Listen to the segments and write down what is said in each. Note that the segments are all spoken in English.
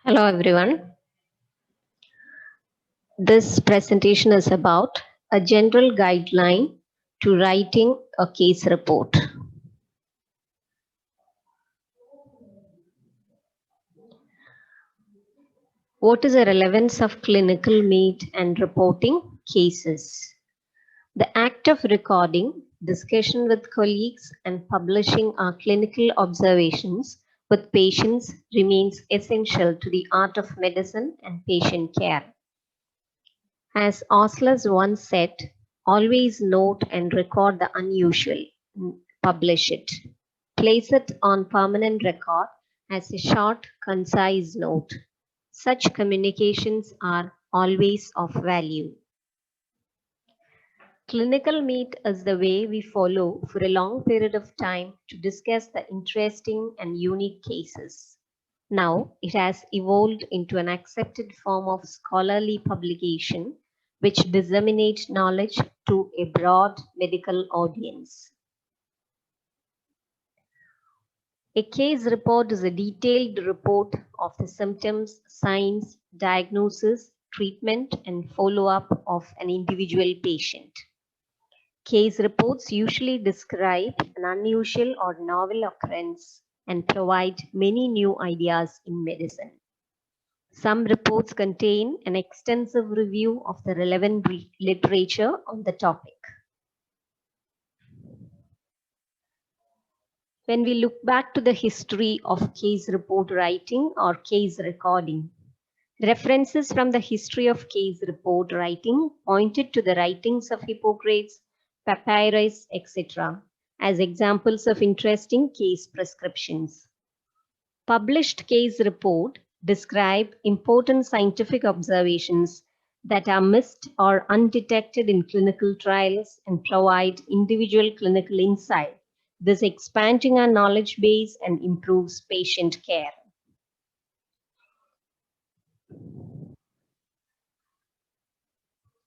Hello everyone. This presentation is about a general guideline to writing a case report. What is the relevance of clinical meet and reporting cases? The act of recording, discussion with colleagues, and publishing our clinical observations with patients remains essential to the art of medicine and patient care. As Osler's once said, always note and record the unusual, publish it. Place it on permanent record as a short, concise note. Such communications are always of value. Clinical meet is the way we follow for a long period of time to discuss the interesting and unique cases. Now it has evolved into an accepted form of scholarly publication which disseminates knowledge to a broad medical audience. A case report is a detailed report of the symptoms, signs, diagnosis, treatment, and follow-up of an individual patient. Case reports usually describe an unusual or novel occurrence and provide many new ideas in medicine. Some reports contain an extensive review of the relevant literature on the topic. When we look back to the history of case report writing or case recording, references from the history of case report writing pointed to the writings of Hippocrates, Papyrus, etc. as examples of interesting case prescriptions. Published case report describe important scientific observations that are missed or undetected in clinical trials and provide individual clinical insight, thus expanding our knowledge base and improves patient care.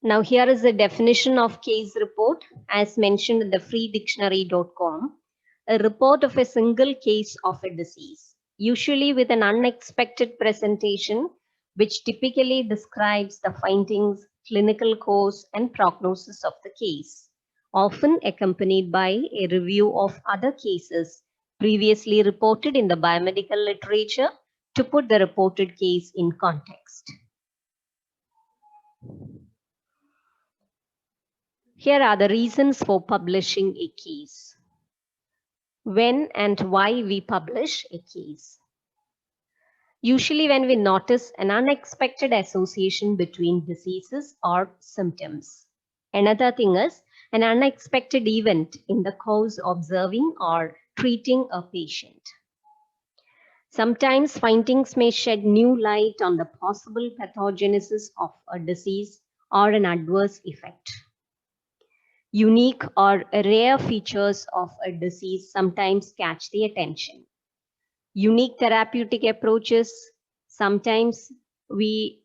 Now here is the definition of case report as mentioned in the freedictionary.com. A report of a single case of a disease, usually with an unexpected presentation, which typically describes the findings, clinical course, and prognosis of the case, often accompanied by a review of other cases previously reported in the biomedical literature to put the reported case in context. Here are the reasons for publishing a case. When and why we publish a case. Usually when we notice an unexpected association between diseases or symptoms. Another thing is an unexpected event in the course of observing or treating a patient. Sometimes findings may shed new light on the possible pathogenesis of a disease or an adverse effect. Unique or rare features of a disease sometimes catch the attention. Unique therapeutic approaches sometimes we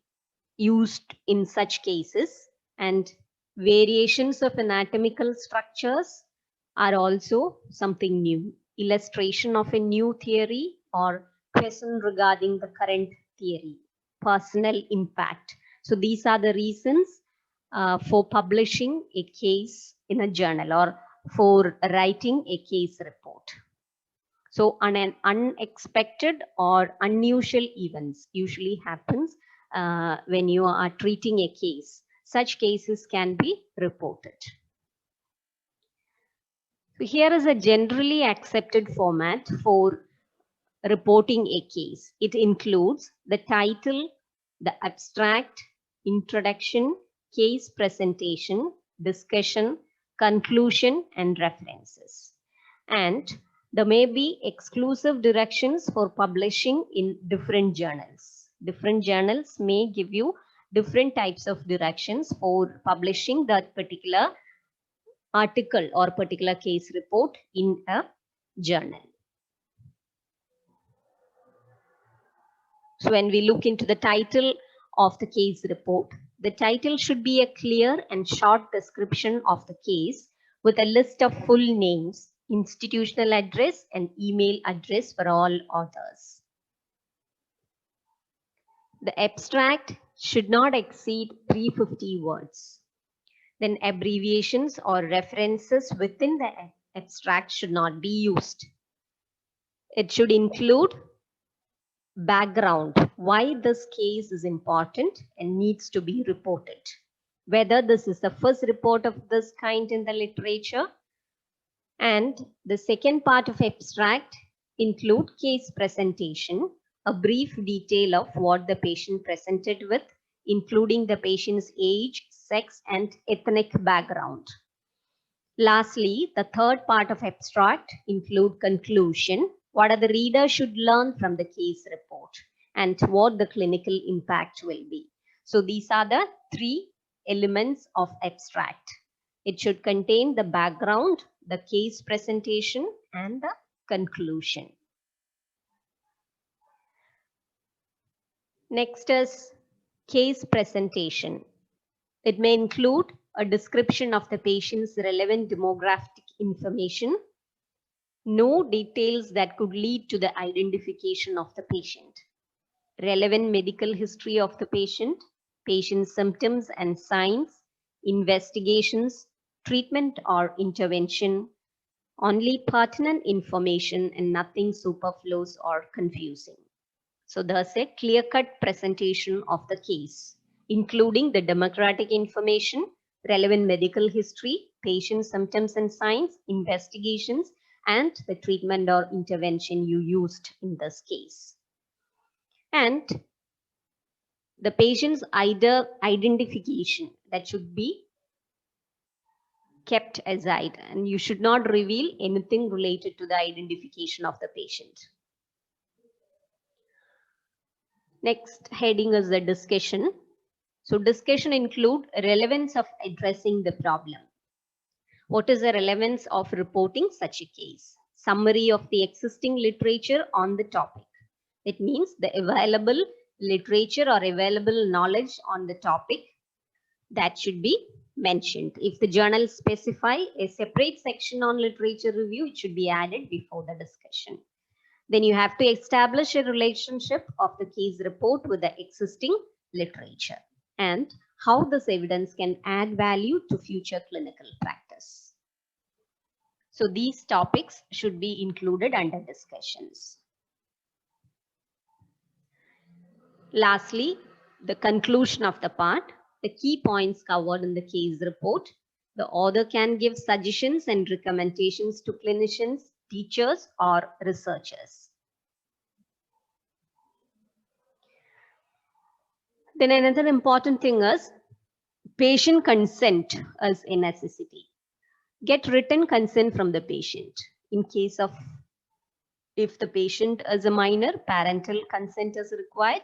used in such cases, and variations of anatomical structures are also something new. Illustration of a new theory or question regarding the current theory. Personal impact. So these are the reasons for publishing a case in a journal or for writing a case report. So an unexpected or unusual events usually happens when you are treating a case. Such cases can be reported. So here is a generally accepted format for reporting a case. It includes the title, the abstract, introduction, case presentation, discussion, conclusion, and references. And there may be exclusive directions for publishing in different journals. Different journals may give you different types of directions for publishing that particular article or particular case report in a journal. So when we look into the title of the case report, the title should be a clear and short description of the case with a list of full names, institutional address, and email address for all authors. The abstract should not exceed 350 words. Then abbreviations or references within the abstract should not be used. It should include background, why this case is important and needs to be reported. Whether this is the first report of this kind in the literature. And the second part of abstract include case presentation, a brief detail of what the patient presented with, including the patient's age, sex, and ethnic background. Lastly, the third part of abstract include conclusion, what the reader should learn from the case report and what the clinical impact will be. So these are the three elements of abstract. It should contain the background, the case presentation, and the conclusion. Next is case presentation. It may include a description of the patient's relevant demographic information, no details that could lead to the identification of the patient, relevant medical history of the patient, patient's symptoms and signs, investigations, treatment or intervention, only pertinent information and nothing superfluous or confusing. So there's a clear-cut presentation of the case, including the demographic information, relevant medical history, patient symptoms and signs, investigations, and the treatment or intervention you used in this case. And the patient's identification that should be kept aside, and you should not reveal anything related to the identification of the patient. Next heading is the discussion. So discussion include relevance of addressing the problem. What is the relevance of reporting such a case? Summary of the existing literature on the topic. It means the available literature or available knowledge on the topic that should be mentioned. If the journal specify a separate section on literature review, it should be added before the discussion. Then you have to establish a relationship of the case report with the existing literature and how this evidence can add value to future clinical practice. So these topics should be included under discussions. Lastly, the conclusion of the part, the key points covered in the case report. The author can give suggestions and recommendations to clinicians, teachers, or researchers. Then another important thing is patient consent as a necessity. Get written consent from the patient. In case of if the patient is a minor, parental consent is required.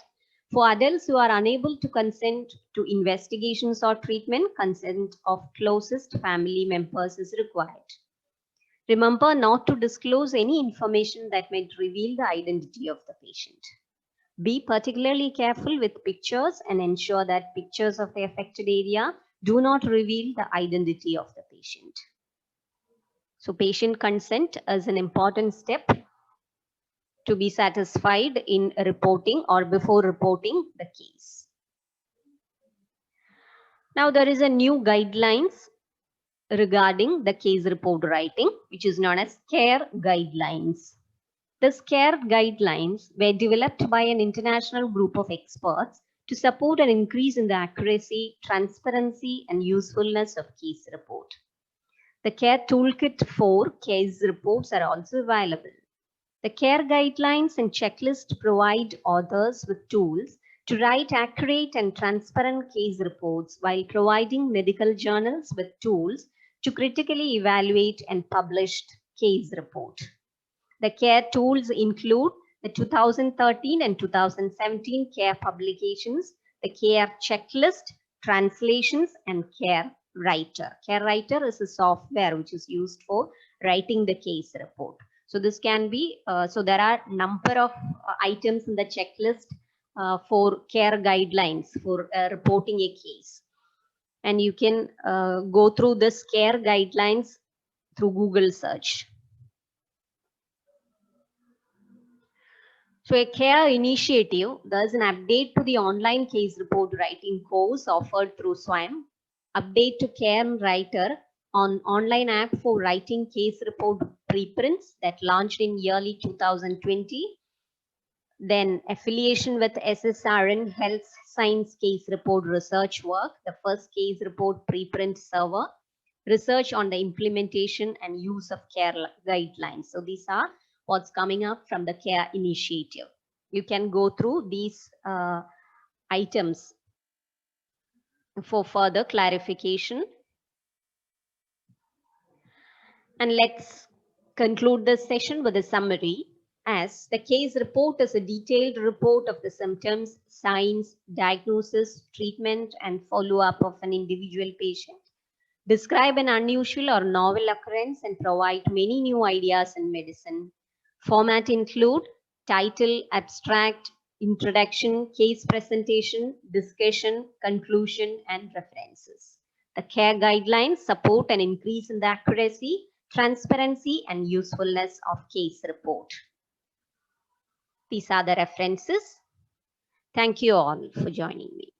For adults who are unable to consent to investigations or treatment, consent of closest family members is required. Remember not to disclose any information that might reveal the identity of the patient. Be particularly careful with pictures and ensure that pictures of the affected area do not reveal the identity of the patient. So patient consent is an important step to be satisfied in reporting or before reporting the case. Now there is a new guidelines regarding the case report writing, which is known as CARE guidelines. The CARE guidelines were developed by an international group of experts to support an increase in the accuracy, transparency, and usefulness of case report. The CARE toolkit for case reports are also available. The CARE guidelines and checklist provide authors with tools to write accurate and transparent case reports while providing medical journals with tools to critically evaluate and publish case report. The CARE tools include the 2013 and 2017 CARE publications, the CARE checklist, translations, and CARE Writer. CARE Writer is a software which is used for writing the case report. So this can be, so there are number of items in the checklist for CARE guidelines for reporting a case. And you can go through this CARE guidelines through Google search. So a CARE initiative, there's an update to the online case report writing course offered through SWAYAM, update to CARE Writer on online app for writing case report preprints that launched in early 2020. Then affiliation with SSRN Health Science Case Report research work, the first case report preprint server, research on the implementation and use of CARE guidelines. So these are what's coming up from the CARE initiative. You can go through these items for further clarification. And let's conclude this session with a summary, as the case report is a detailed report of the symptoms, signs, diagnosis, treatment, and follow-up of an individual patient, describe an unusual or novel occurrence, and provide many new ideas in medicine. Format include title, abstract, introduction, case presentation, discussion, conclusion, and references. The CARE guidelines support an increase in the accuracy, transparency, and usefulness of case report. These are the references. Thank you all for joining me.